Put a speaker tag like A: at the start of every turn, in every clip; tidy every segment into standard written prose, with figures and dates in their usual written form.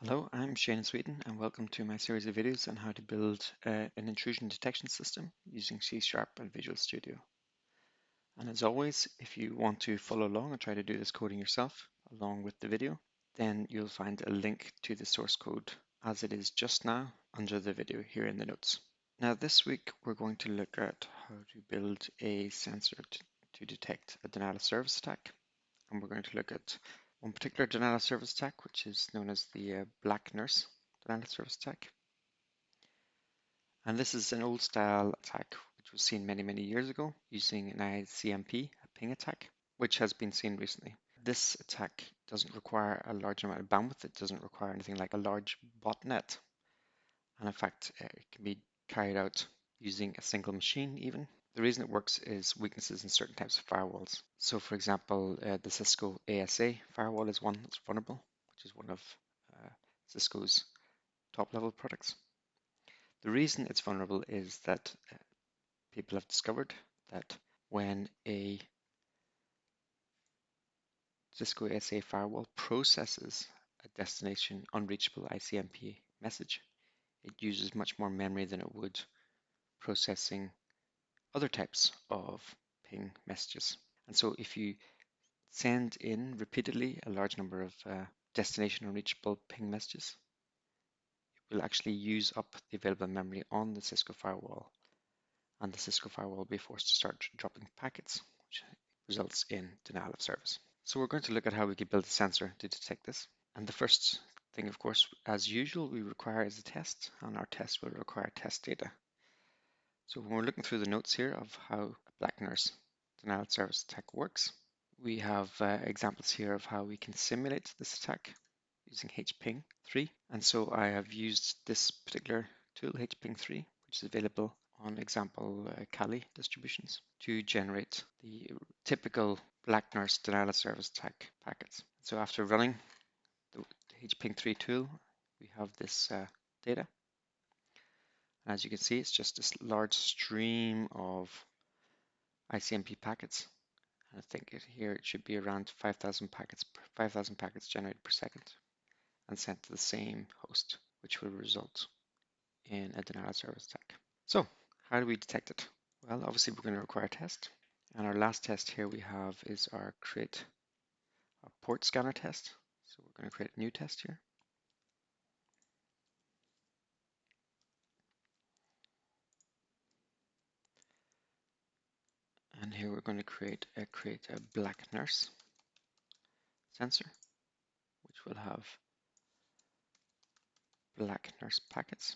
A: Hello, I'm Shane in Sweden and welcome to my series of videos on how to build an intrusion detection system using C# and Visual Studio. And as always, if you want to follow along and try to do this coding yourself along with the video, then you'll find a link to the source code as it is just now under the video here in the notes. Now this week we're going to look at how to build a sensor to detect a denial of service attack, and we're going to look at one particular denial of service attack, which is known as the BlackNurse denial of service attack. And this is an old style attack which was seen many, many years ago using an ICMP, a ping attack, which has been seen recently. This attack doesn't require a large amount of bandwidth. It doesn't require anything like a large botnet. And in fact, it can be carried out using a single machine even. The reason it works is weaknesses in certain types of firewalls. So for example, the Cisco ASA firewall is one that's vulnerable, which is one of Cisco's top level products. The reason it's vulnerable is that people have discovered that when a Cisco ASA firewall processes a destination unreachable ICMP message, it uses much more memory than it would processing other types of ping messages. And so if you send in repeatedly a large number of destination unreachable ping messages, it will actually use up the available memory on the Cisco firewall, and the Cisco firewall will be forced to start dropping packets, which results in denial of service. So we're going to look at how we could build a sensor to detect this. And the first thing, of course, as usual, we require is a test, and our test will require test data. So when we're looking through the notes here of how BlackNurse denial of service attack works, we have examples here of how we can simulate this attack using hping3. And so I have used this particular tool, hping3, which is available on example Kali distributions, to generate the typical BlackNurse denial of service attack packets. So after running the hping3 tool, we have this data. As you can see, it's just this large stream of ICMP packets. And I think here it should be around 5,000 packets generated per second and sent to the same host, which will result in a denial of service attack. So how do we detect it? Well, obviously we're going to require a test. And our last test here we have is our create a port scanner test. So we're going to create a new test here. And here we're going to create a BlackNurse sensor, which will have BlackNurse packets.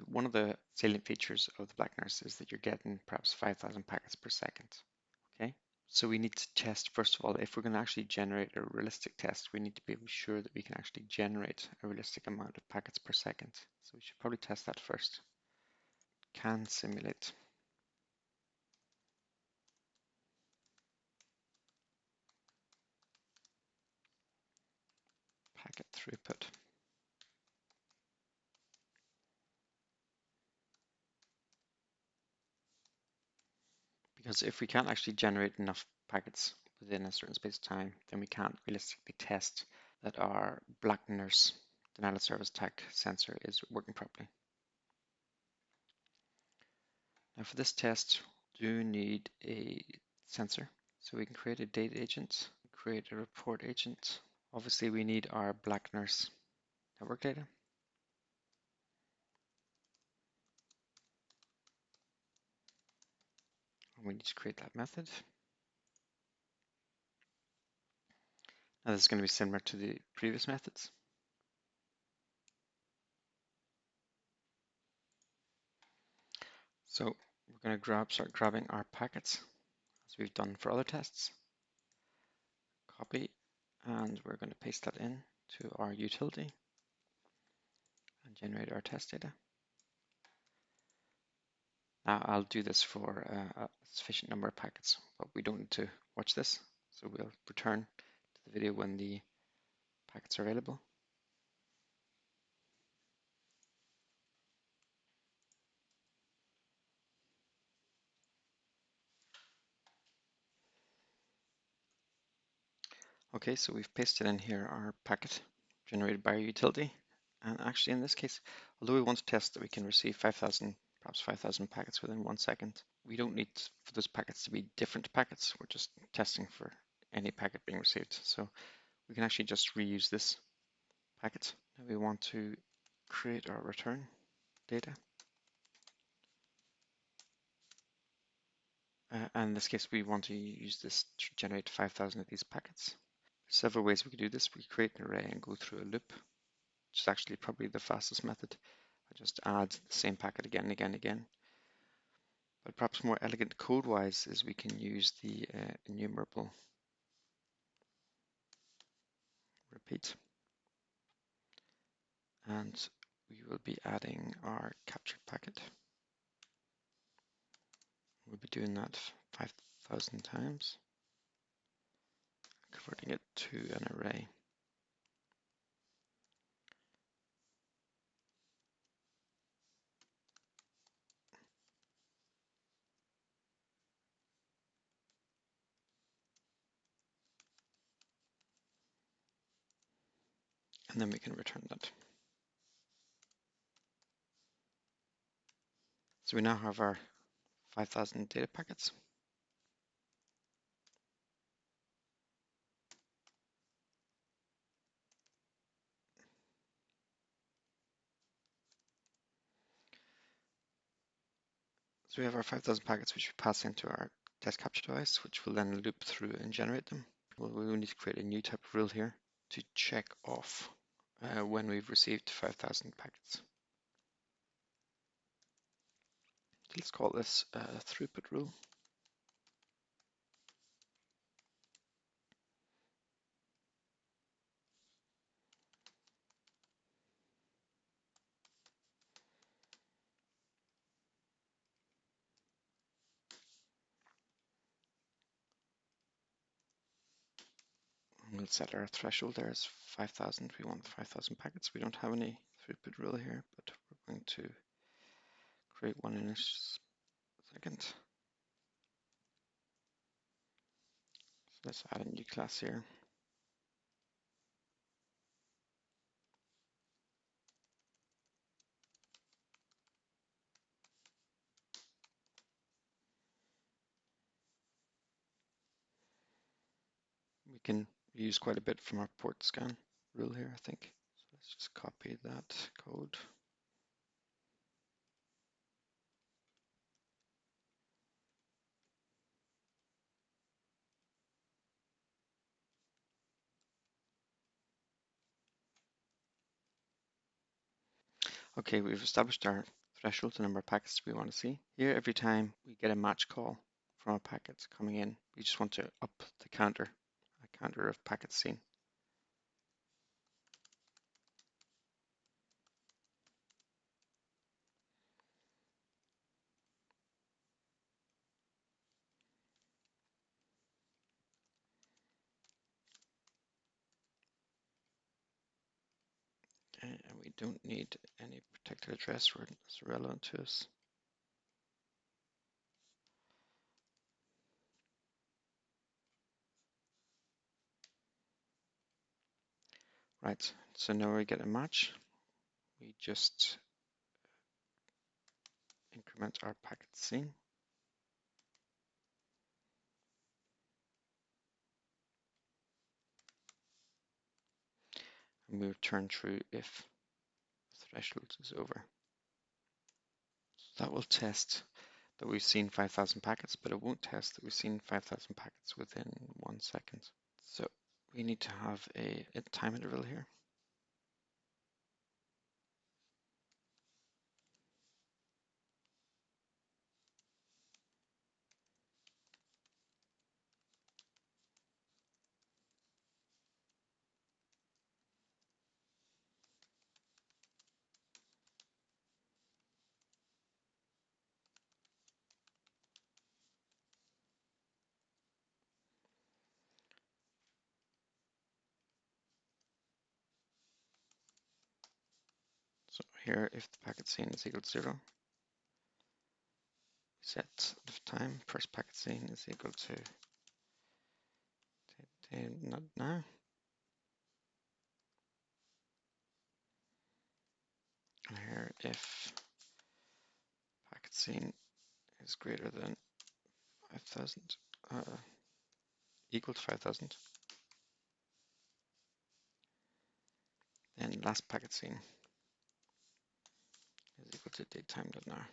A: One of the salient features of the BlackNurse is that you're getting perhaps 5,000 packets per second. Okay, so we need to test, first of all, if we're going to actually generate a realistic test, we need to be sure that we can actually generate a realistic amount of packets per second. So we should probably test that first. Can simulate. Packet throughput. Because if we can't actually generate enough packets within a certain space of time, then we can't realistically test that our BlackNurse denial of service attack sensor is working properly. Now for this test, we do need a sensor. So we can create a data agent, create a report agent. Obviously we need our BlackNurse network data. And we need to create that method. Now this is going to be similar to the previous methods. So we're going to start grabbing our packets as we've done for other tests. Copy, and we're going to paste that in to our utility and generate our test data. Now I'll do this for a sufficient number of packets, but we don't need to watch this. So we'll return to the video when the packets are available. Okay, so we've pasted in here our packet generated by our utility. And actually in this case, although we want to test that we can receive 5,000, perhaps 5,000 packets within 1 second, we don't need for those packets to be different packets. We're just testing for any packet being received. So we can actually just reuse this packet. Now we want to create our return data. And in this case, we want to use this to generate 5,000 of these packets. Several ways we could do this. We could create an array and go through a loop, which is actually probably the fastest method. I just add the same packet again and again and again. But perhaps more elegant code-wise is we can use the enumerable repeat. And we will be adding our captured packet. We'll be doing that 5,000 times, converting it to an array. And then we can return that. So we now have our 5,000 data packets. So we have our 5,000 packets which we pass into our test capture device, which will then loop through and generate them. Well, we will need to create a new type of rule here to check off when we've received 5,000 packets. Let's call this a throughput rule. We'll set our threshold there as 5,000. We want 5,000 packets. We don't have any throughput rule here, but we're going to create one in a second. So let's add a new class here. We can use quite a bit from our port scan rule here, I think. So let's just copy that code. Okay, we've established our threshold, the number of packets we want to see. Here, every time we get a match call from a packet coming in, we just want to up the counter, a counter of packets seen. Okay, and we don't need any protected address where it's relevant to us. Right, so now we get a match. We just increment our packet seen. And we return true if the threshold is over. So that will test that we've seen 5,000 packets, but it won't test that we've seen 5,000 packets within 1 second. So we need to have a time interval here. So here, if the packet seen is equal to 0, set the time, first packet seen is equal to not now. if packet scene is greater than 5,000, equal to 5,000, then last packet scene is equal to datetime.now.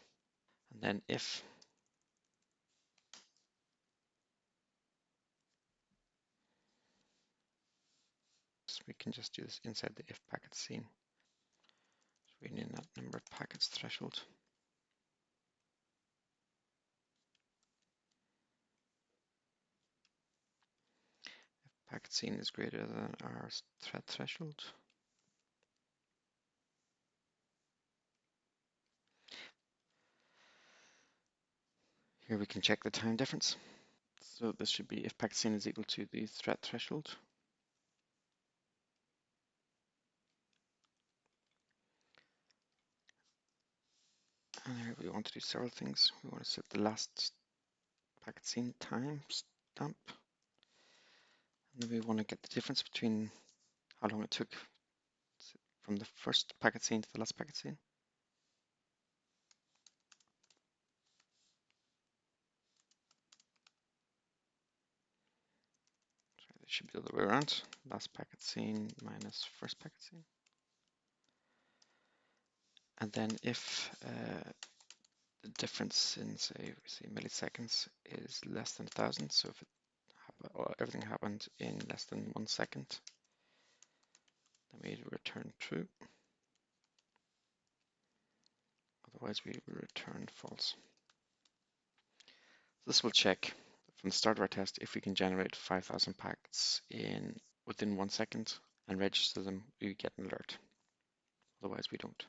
A: And then if we can just do this inside the if packet scene. So we need that number of packets threshold. If packet scene is greater than our thread threshold, here we can check the time difference. So this should be if packet scene is equal to the thread threshold. And here we want to do several things. We want to set the last packet scene time stamp. And then we want to get the difference between how long it took from the first packet scene to the last packet scene. So this should be the other way around. Last packet scene minus first packet scene. And then if the difference in say milliseconds is less than 1,000, so if everything happened in less than 1 second, then we return true. Otherwise we will return false. This will check from the start of our test if we can generate 5,000 packets within 1 second and register them, we get an alert. Otherwise we don't.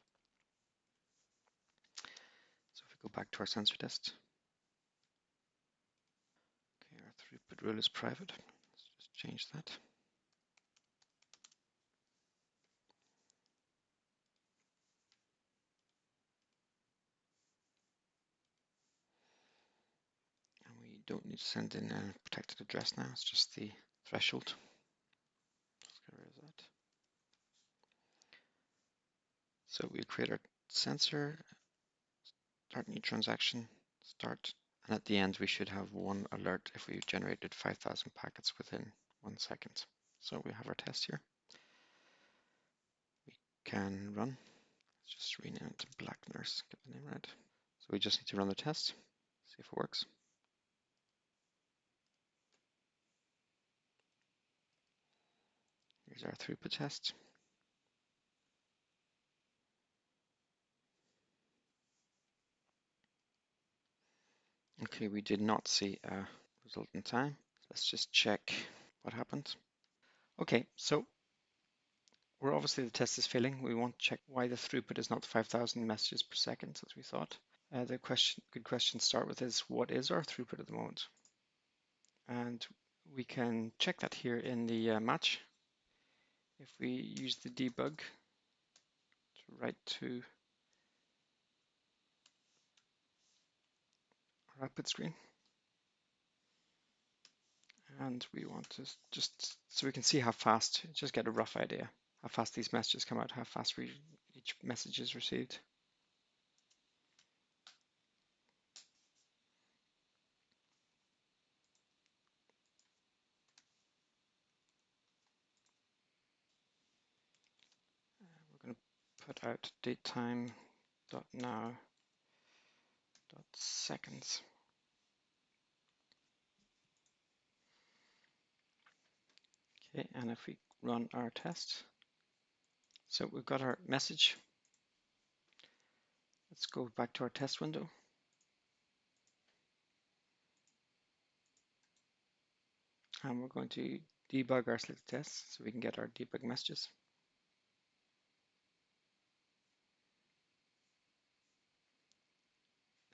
A: So if we go back to our sensor test, okay, our throughput rule is private. Let's just change that. And we don't need to send in a protected address now, it's just the threshold. Let's get rid of that. So we create our sensor, start new transaction, start, and at the end we should have one alert if we generated 5,000 packets within 1 second. So we have our test here. We can run. Let's just rename it to BlackNurse, get the name right. So we just need to run the test, see if it works. Here's our throughput test. Okay, we did not see a result in time. Let's just check what happened. Okay, so obviously the test is failing. We want to check why the throughput is not 5,000 messages per second as we thought. The good question to start with is, what is our throughput at the moment? And we can check that here in the match. If we use the debug to write to our output screen, and we want to just, so we can see how fast, just get a rough idea, how fast these messages come out, how fast each message is received. We're going to put out datetime.now.seconds. Okay, and if we run our test, so we've got our message. Let's go back to our test window. And we're going to debug our selected tests so we can get our debug messages.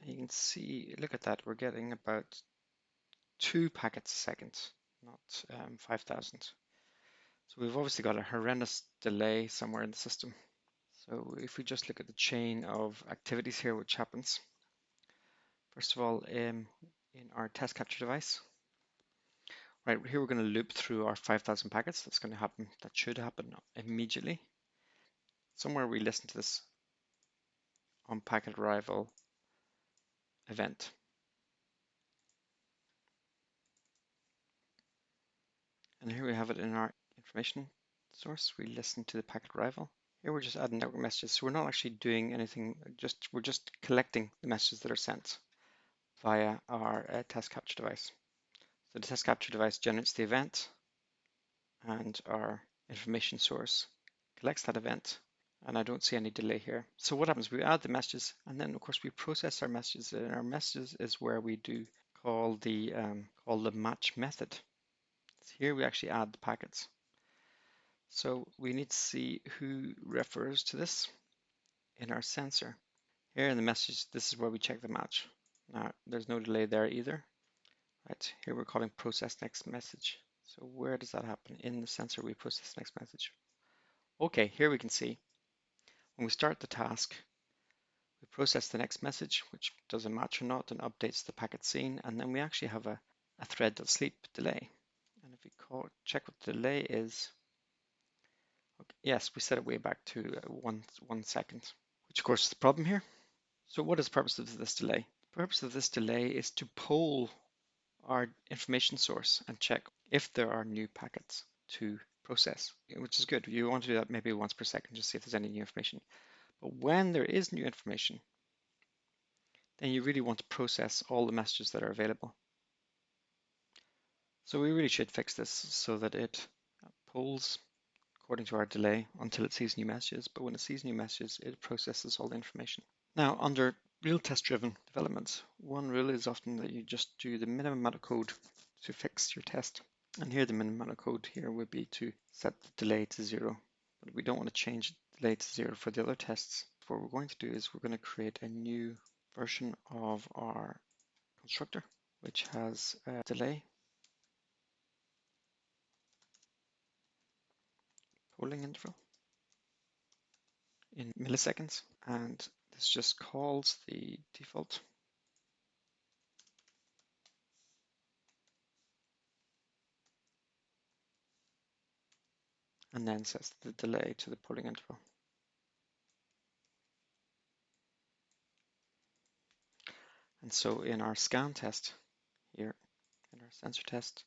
A: And you can see, look at that, we're getting about 2 packets a second, not 5,000. So we've obviously got a horrendous delay somewhere in the system. So if we just look at the chain of activities here, which happens, first of all, in our test capture device, right here we're going to loop through our 5,000 packets. That's going to happen, that should happen immediately. Somewhere we listen to this on packet arrival event. And here we have it in our information source. We listen to the packet arrival. Here we're just adding network messages. So we're not actually doing anything, we're just collecting the messages that are sent via our test capture device. So the test capture device generates the event, and our information source collects that event, and I don't see any delay here. So what happens? We add the messages, and then of course we process our messages. And our messages is where we do call the match method. So here we actually add the packets. So we need to see who refers to this in our sensor. Here in the message, this is where we check the match. Now there's no delay there either. Right, here we're calling process next message. So where does that happen? In the sensor, we process next message. Okay, here we can see when we start the task, we process the next message, which does a match or not and updates the packet scene, and then we actually have a thread.sleep delay. And if we check what the delay is, okay, yes, we set it way back to 1 second, which of course is the problem here. So what is the purpose of this delay? The purpose of this delay is to poll our information source and check if there are new packets to process, which is good. You want to do that maybe once per second, just see if there's any new information. But when there is new information, then you really want to process all the messages that are available. So we really should fix this so that it polls according to our delay until it sees new messages. But when it sees new messages, it processes all the information. Now, under real test-driven development, one rule is often that you just do the minimum amount of code to fix your test. And here the minimum amount of code here would be to set the delay to 0. But we don't want to change the delay to 0 for the other tests. What we're going to do is we're going to create a new version of our constructor, which has a delay, polling interval in milliseconds, and this just calls the default and then sets the delay to the polling interval. And so in our scan test here, in our sensor test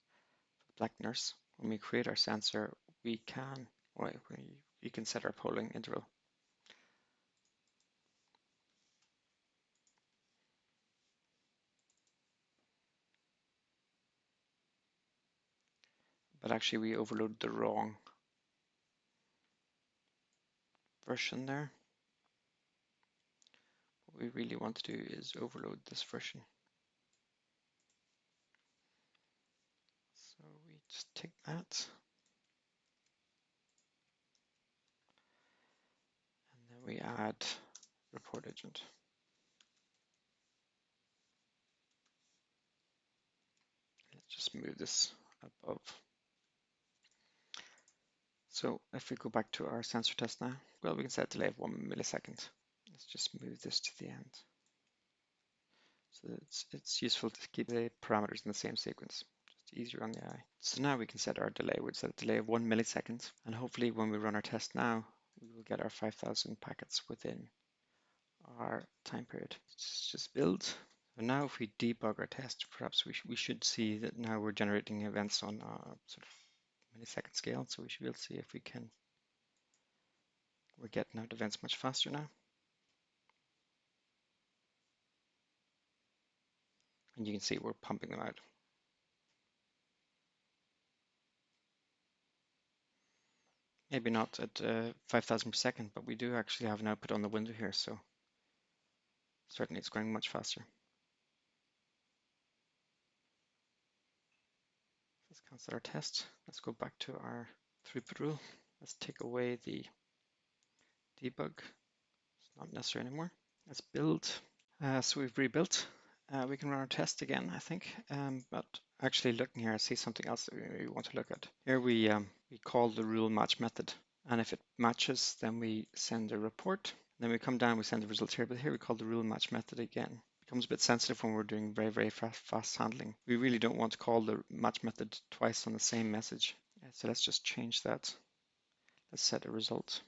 A: for BlackNurse, when we create our sensor, we can set our polling interval. But actually we overloaded the wrong version there. What we really want to do is overload this version. So we just take that. And then we add report agent. Let's just move this above. So if we go back to our sensor test now, well, we can set a delay of 1 millisecond. Let's just move this to the end. So it's useful to keep the parameters in the same sequence, just easier on the eye. So now we can set our delay. We'll set a delay of 1 millisecond, and hopefully when we run our test now, we will get our 5,000 packets within our time period. Let's just build. So now if we debug our test, perhaps we should see that now we're generating events on a sort of millisecond scale. So we should be able to see if we're getting out events much faster now. And you can see we're pumping them out. Maybe not at 5,000 per second, but we do actually have an output on the window here, so certainly it's going much faster. Let's cancel our test. Let's go back to our throughput rule. Let's take away the debug. It's not necessary anymore. Let's build. So we've rebuilt. We can run our test again, I think. But actually looking here, I see something else that we want to look at. Here we call the rule match method. And if it matches, then we send a report. Then we come down, we send the results here. But here we call the rule match method again. It becomes a bit sensitive when we're doing very, very fast handling. We really don't want to call the match method twice on the same message. So let's just change that. Let's set a result.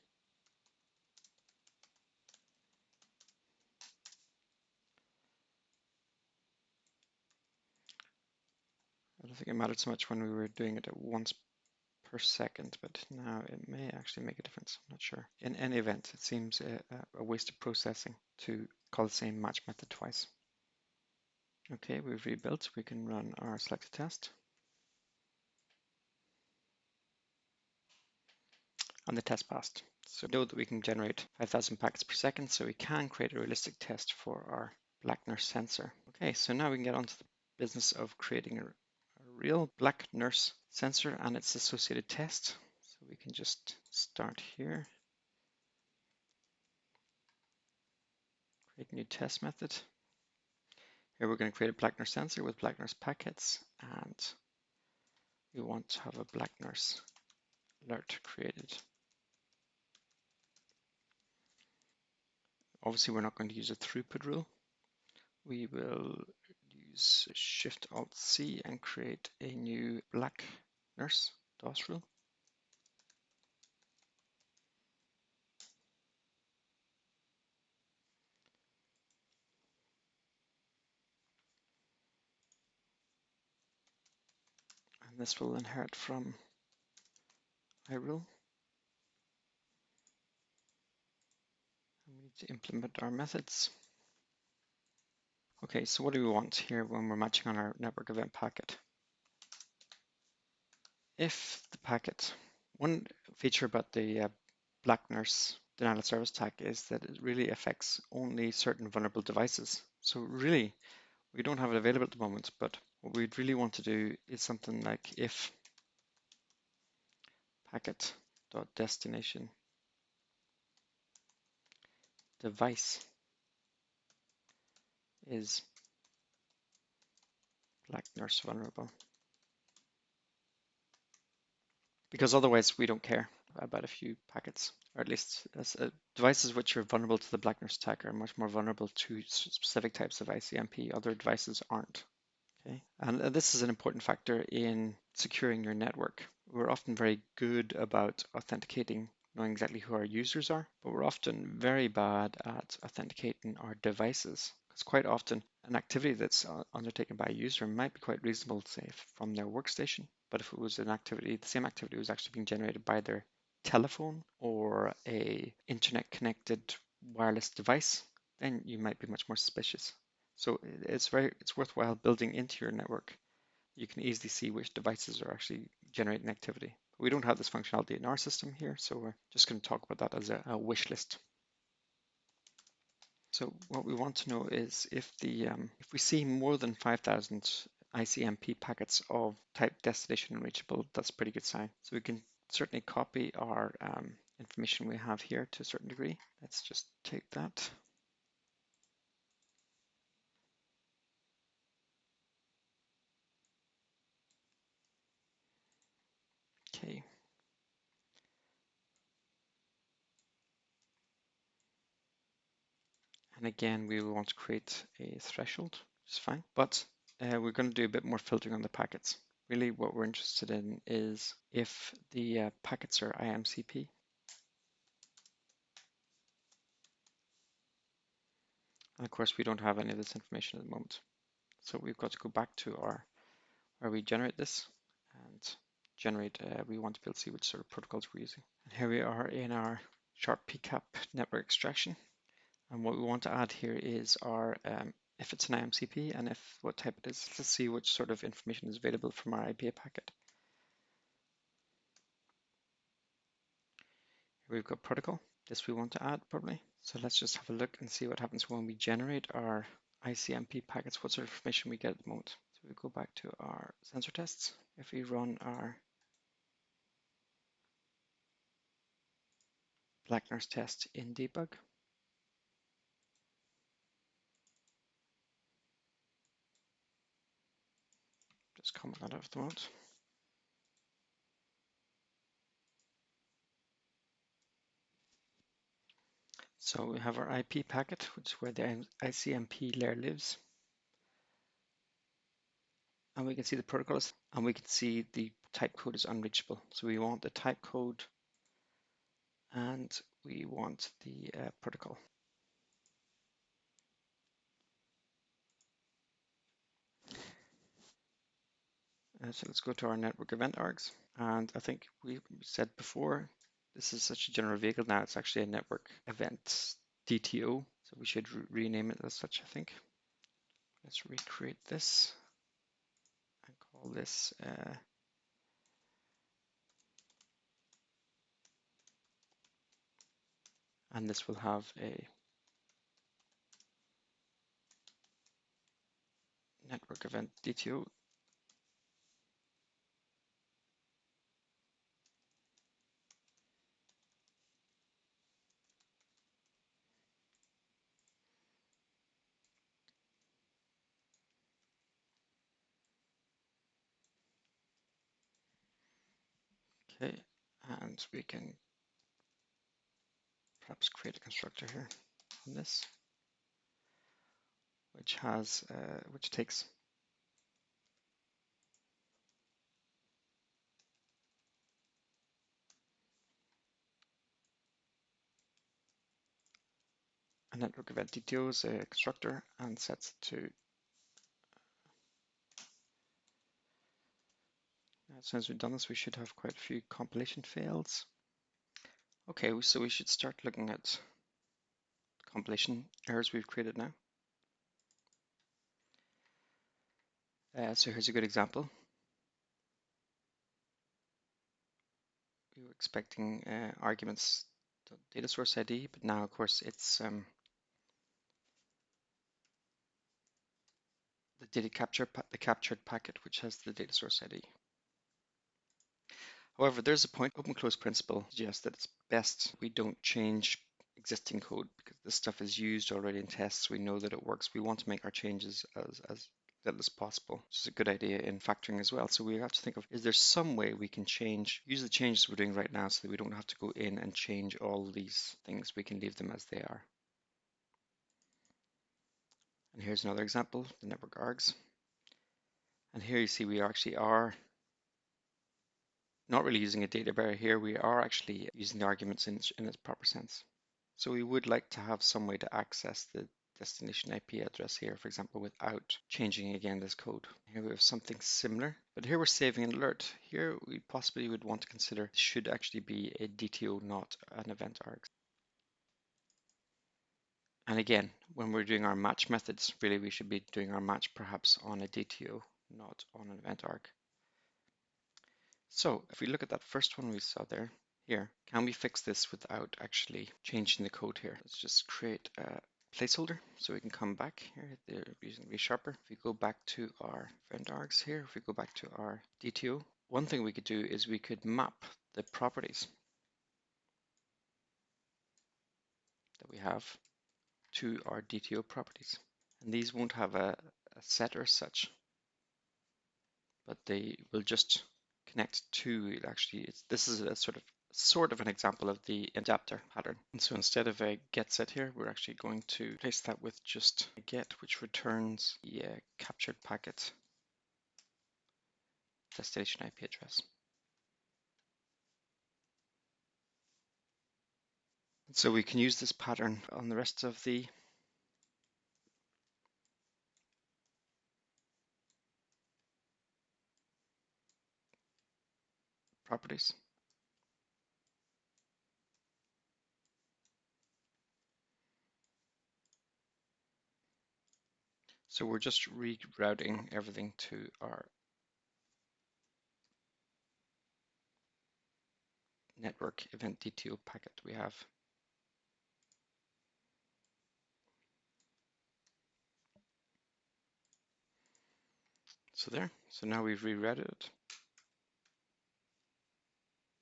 A: don't think it mattered so much when we were doing it at once per second, but now it may actually make a difference. I'm not sure. In any event, it seems a waste of processing to call the same match method twice. Okay, we've rebuilt. We can run our selected test. And the test passed. So we know that we can generate 5,000 packets per second, so we can create a realistic test for our BlackNurse sensor. Okay, so now we can get onto the business of creating a real BlackNurse sensor and its associated test. So we can just start here, create a new test method. Here we're going to create a BlackNurse sensor with BlackNurse packets, and we want to have a BlackNurse alert created. Obviously, we're not going to use a throughput rule. We will use Shift-Alt-C and create a new BlackNurse DoS rule. And this will inherit from iRule. And we need to implement our methods. Okay, so what do we want here when we're matching on our network event packet? If the packet, one feature about the BlackNurse denial of service attack is that it really affects only certain vulnerable devices. So really, we don't have it available at the moment, but what we'd really want to do is something like if packet.destination device is BlackNurse vulnerable. Because otherwise we don't care about a few packets, or at least devices which are vulnerable to the BlackNurse attack are much more vulnerable to specific types of ICMP. Other devices aren't. Okay, and this is an important factor in securing your network. We're often very good about authenticating, knowing exactly who our users are, but we're often very bad at authenticating our devices. Because quite often an activity that's undertaken by a user might be quite reasonable, say, from their workstation, but if it was an activity, the same activity was actually being generated by their telephone or a internet connected wireless device, then you might be much more suspicious. So it's worthwhile building into your network. You can easily see which devices are actually generating activity. We don't have this functionality in our system here, so we're just going to talk about that as a wish list. So what we want to know is if we see more than 5,000 ICMP packets of type destination unreachable, that's a pretty good sign. So we can certainly copy our information we have here to a certain degree. Let's just take that. Okay. And again, we will want to create a threshold, which is fine, but we're going to do a bit more filtering on the packets. Really what we're interested in is if the packets are IMCP. And of course, we don't have any of this information at the moment. So we've got to go back to where we generate this and generate, we want to be able to see which sort of protocols we're using. And here we are in our sharp PCAP network extraction. And what we want to add here is our, if it's an IMCP and if what type it is. Let's see which sort of information is available from our IPA packet. Here we've got protocol. This we want to add probably. So let's just have a look and see what happens when we generate our ICMP packets, what sort of information we get at the moment. So we go back to our sensor tests. If we run our BlackNurse test in debug, just comment that out of the moment. So we have our IP packet, which is where the ICMP layer lives. And we can see the protocol, and we can see the type code is unreachable. So we want the type code and we want the protocol. So let's go to our network event args. And I think we said before, this is such a general vehicle now, it's actually a network event DTO. So we should rename it as such, I think. Let's recreate this and call this, and this will have a network event DTO. Okay, and we can perhaps create a constructor here on this, which has, which takes a network event DTO as a constructor and sets it to, as soon as we've done this, we should have quite a few compilation fails. Okay, so we should start looking at the compilation errors we've created now. So here's a good example. We were expecting arguments data source ID, but now of course it's the the captured packet which has the data source ID. However, there's a point, open close principle suggests that it's best we don't change existing code because this stuff is used already in tests. We know that it works. We want to make our changes as little as possible, which is a good idea in factoring as well. So we have to think of, is there some way we can use the changes we're doing right now so that we don't have to go in and change all these things. We can leave them as they are. And here's another example, the network args. And here you see we actually are not really using a data bearer here. We are actually using the arguments in its proper sense. So we would like to have some way to access the destination IP address here, for example, without changing again this code. Here we have something similar, but here we're saving an alert. Here we possibly would want to consider this should actually be a DTO, not an event args. And again, when we're doing our match methods, really we should be doing our match perhaps on a DTO, not on an event arg. So if we look at that first one we saw there, here, can we fix this without actually changing the code here? Let's just create a placeholder so we can come back here. They're using resharper. If we go back to our event args here, if we go back to our DTO, one thing we could do is we could map the properties that we have to our DTO properties. And these won't have a setter as such, but they will just connect to, actually, this is a sort of an example of the adapter pattern. And so instead of a get set here, we're actually going to replace that with just a get, which returns the captured packet destination IP address. And so we can use this pattern on the rest of the properties. So we're just rerouting everything to our network event DTO packet we have. So there, so now we've rerouted it.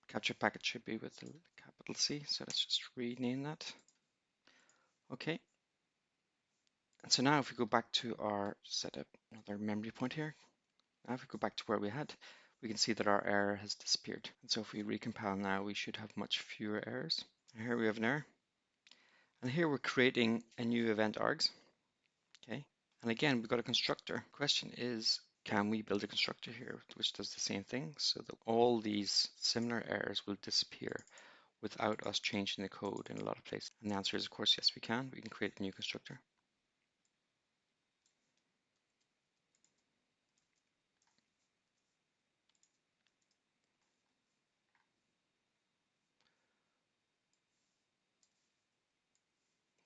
A: Capture packet should be with the capital C, so let's just rename that. Okay. And so now if we go back to our, set up another memory point here. Now if we go back to where we had, we can see that our error has disappeared. And so if we recompile now, we should have much fewer errors. And here we have an error. And here we're creating a new event args. Okay. And again, we've got a constructor. Question is, can we build a constructor here which does the same thing so that all these similar errors will disappear without us changing the code in a lot of places? And the answer is, of course, yes, we can. We can create a new constructor.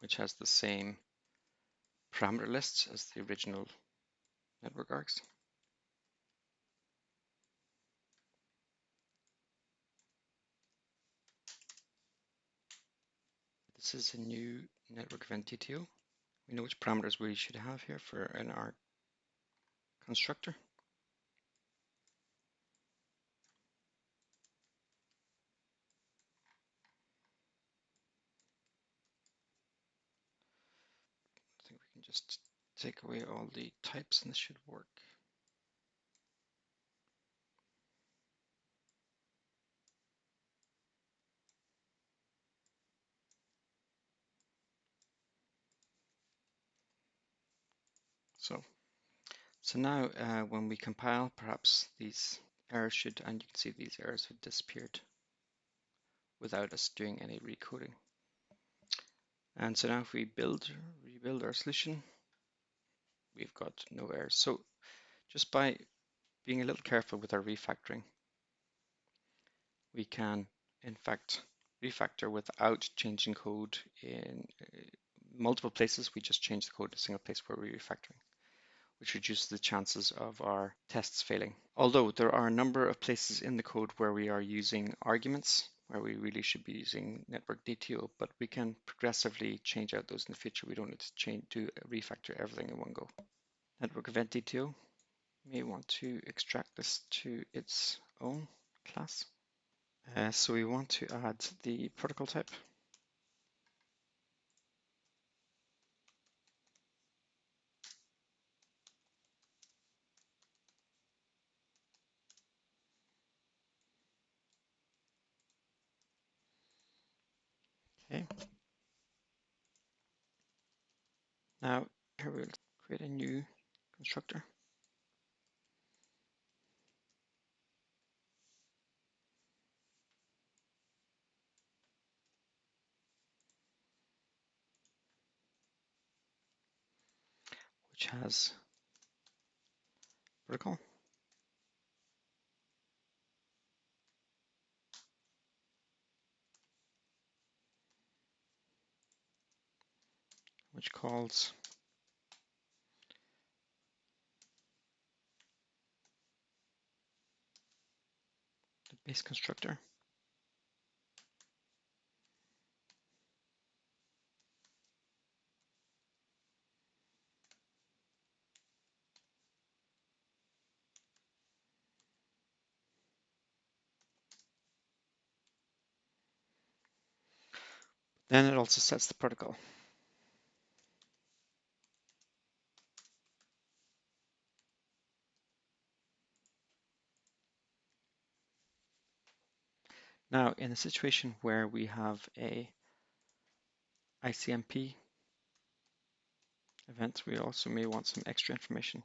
A: which has the same parameter lists as the original network args. This is a new network event DTO. We know which parameters we should have here for an arg constructor. I think we can just take away all the types and this should work. So now when we compile, perhaps these errors should, and you can see these errors have disappeared without us doing any recoding. And so now if we rebuild our solution, we've got no errors. So just by being a little careful with our refactoring, we can in fact refactor without changing code in multiple places. We just change the code in a single place where we're refactoring, which reduces the chances of our tests failing. Although there are a number of places in the code where we are using arguments, where we really should be using network DTO, but we can progressively change out those in the future. We don't need to do refactor everything in one go. Network event DTO, may want to extract this to its own class. So we want to add the protocol type. Okay. Now here we'll create a new constructor. Which has protocol. Which calls the base constructor. Then it also sets the protocol. Now, in a situation where we have a ICMP event, we also may want some extra information.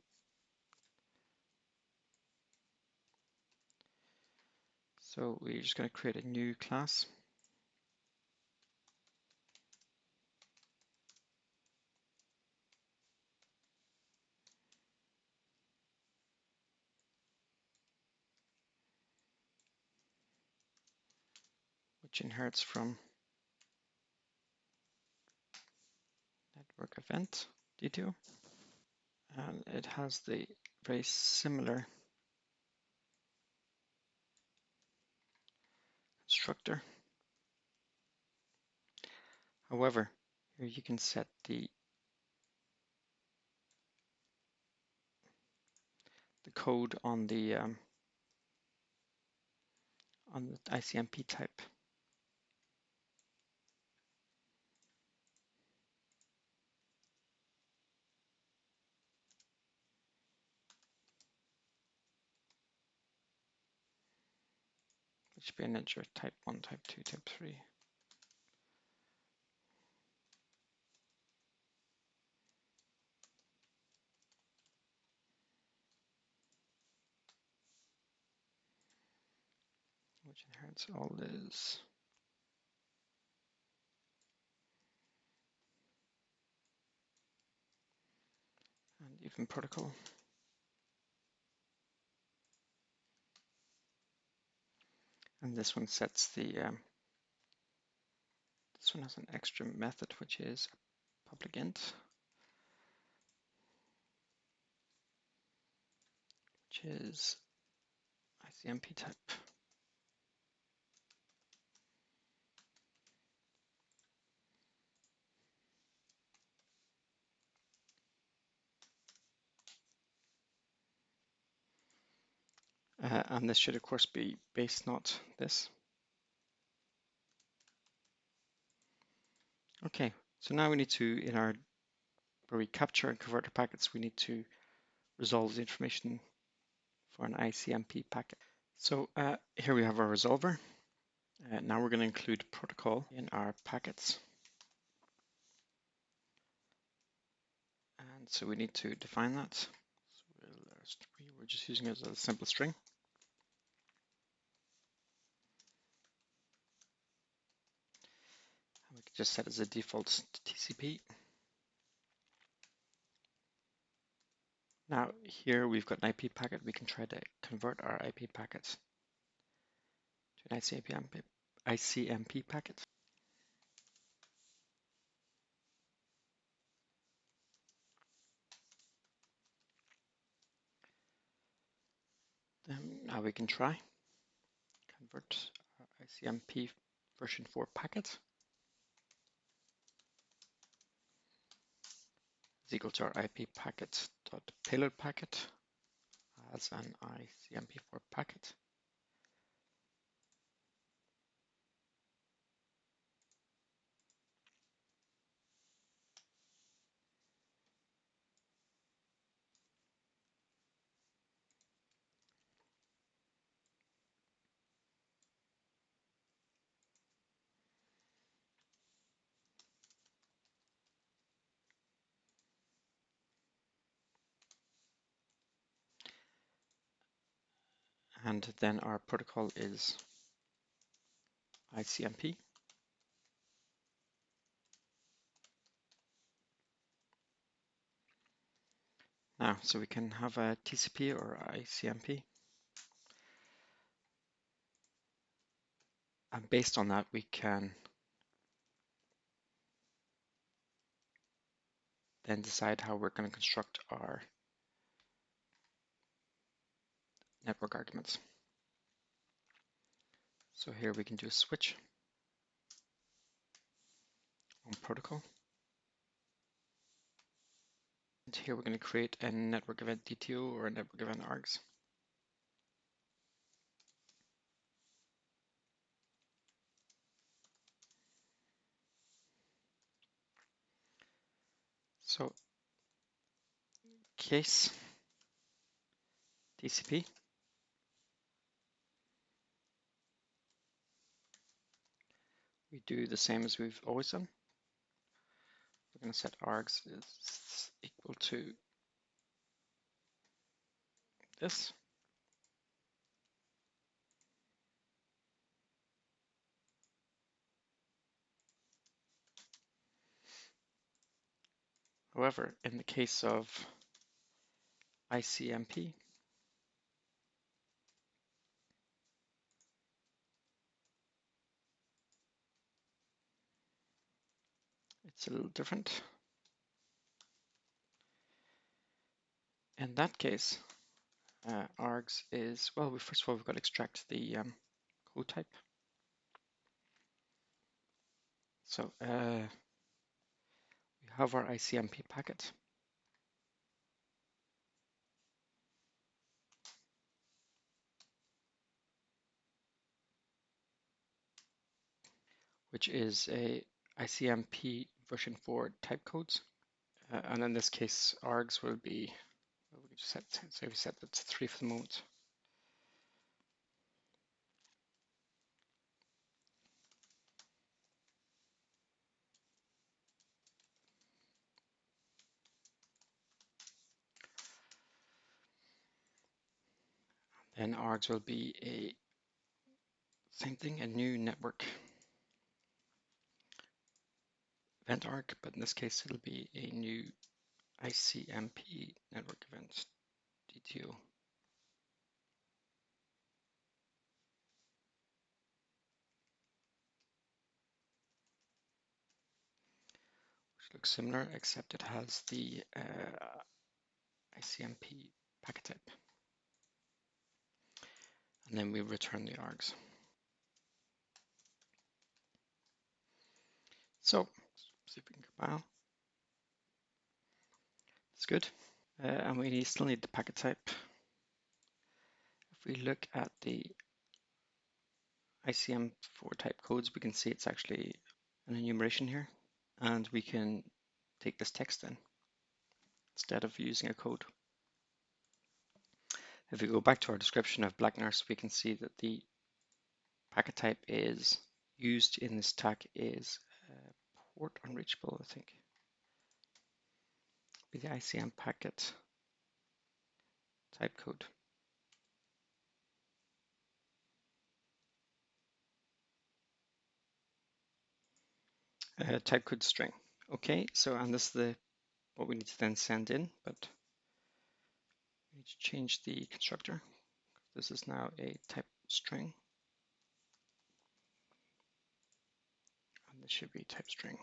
A: So we're just going to create a new class. Which inherits from network event DTO. And it has the very similar constructor. However, here you can set the code on the ICMP type. Which should be an integer type 1, type 2, type 3. Which inherits all this. And even protocol. And this one sets the, this one has an extra method, which is public int, which is ICMP type. And this should of course be base, not this. Okay, so now we need to, in our, where we capture and convert our packets, we need to resolve the information for an ICMP packet. So here we have our resolver. Now we're going to include protocol in our packets. And so we need to define that. So we're just using it as a simple string. And we can just set as a default TCP. Now here we've got an IP packet. We can try to convert our IP packet to an ICMP packet. Now we can try convert our ICMP version 4 packet is equal to our IP packet dot payload packet as an ICMP4 packet. And then our protocol is ICMP. Now, so we can have a TCP or ICMP. And based on that, we can then decide how we're going to construct our network arguments. So here we can do a switch on protocol. And here we're going to create a network event DTO or a network event args. So case TCP. We do the same as we've always done. We're going to set args is equal to this. However, in the case of ICMP, it's a little different. In that case, args is, well, first of all, we've got to extract the code type. So we have our ICMP packet. Which is a ICMP version 4 type codes. And in this case, args will be, well, we can just say we set that to 3 for the moment. Then args will be a same thing, a new network event arg, but in this case it'll be a new ICMP network event DTO. Which looks similar, except it has the ICMP packet type. And then we return the args. So, see if we can compile. It's good. And we still need the packet type. If we look at the ICM4 type codes, we can see it's actually an enumeration here. And we can take this text in instead of using a code. If we go back to our description of BlackNurse, we can see that the packet type is used in this tag is port unreachable, I think. Be the ICM packet type code. Type code string. Okay, so and this is what we need to then send in, but we need to change the constructor. This is now a type string, and this should be type string.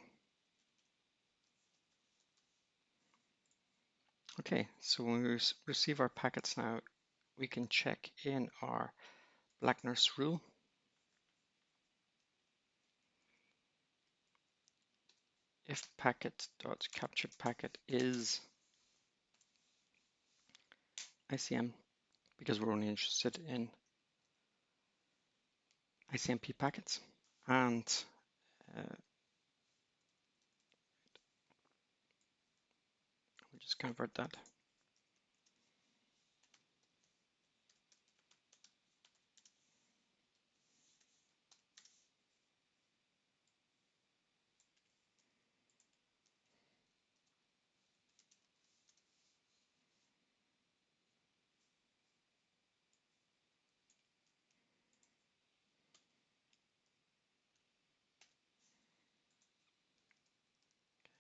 A: Okay, so when we receive our packets now, we can check in our BlackNurse rule. If packet.capture packet is ICM, because we're only interested in ICMP packets, and we'll just convert that.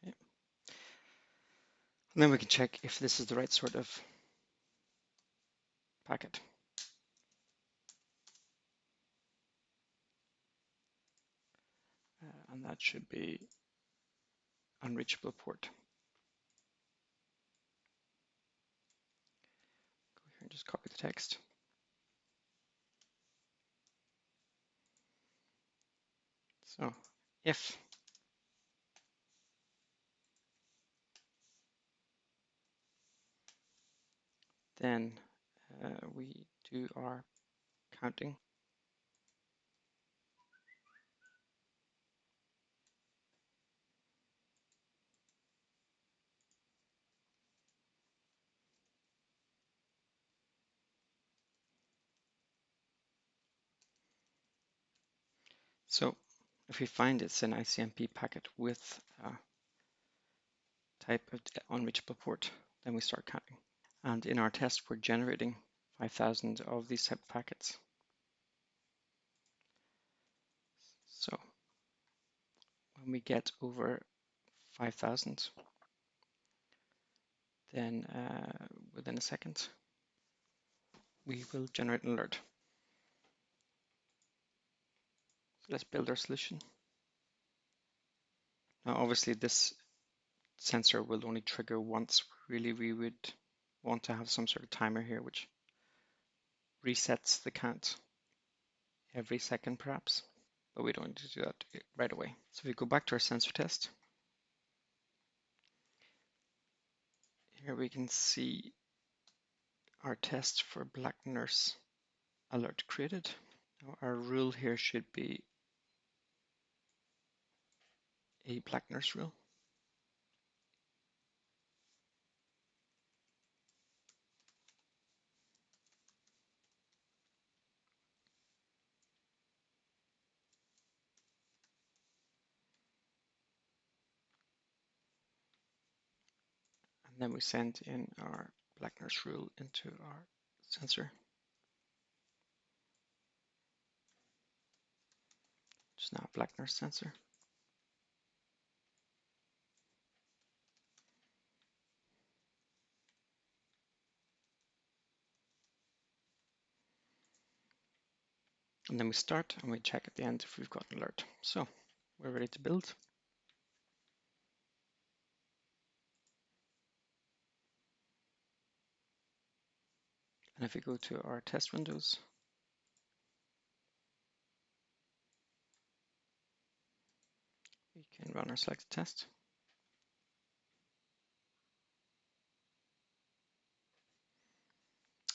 A: Okay. And then we can check if this is the right sort of packet. And that should be unreachable port. Go here and just copy the text. So if then we do our counting. So if we find it's an ICMP packet with type of unreachable port, then we start counting. And in our test, we're generating 5,000 of these type of packets. So when we get over 5,000, then within a second, we will generate an alert. So let's build our solution. Now, obviously, this sensor will only trigger once. Really, we would want to have some sort of timer here, which resets the count every second, perhaps, but we don't need to do that right away. So if we go back to our sensor test, here we can see our test for BlackNurse alert created. Now our rule here should be a BlackNurse rule. And then we send in our BlackNurse rule into our sensor. Which is now a BlackNurse sensor. And then we start and we check at the end if we've got an alert. So we're ready to build. And if we go to our test windows, we can run our selected test.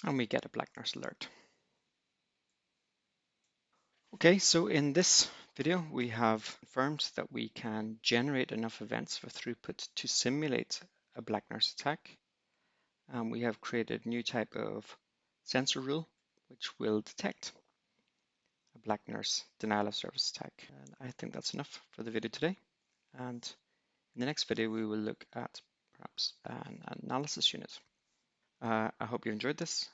A: And we get a BlackNurse alert. Okay, so in this video, we have confirmed that we can generate enough events for throughput to simulate a BlackNurse attack. And we have created a new type of sensor rule, which will detect a BlackNurse denial of service attack. And I think that's enough for the video today. And in the next video, we will look at perhaps an analysis unit. I hope you enjoyed this.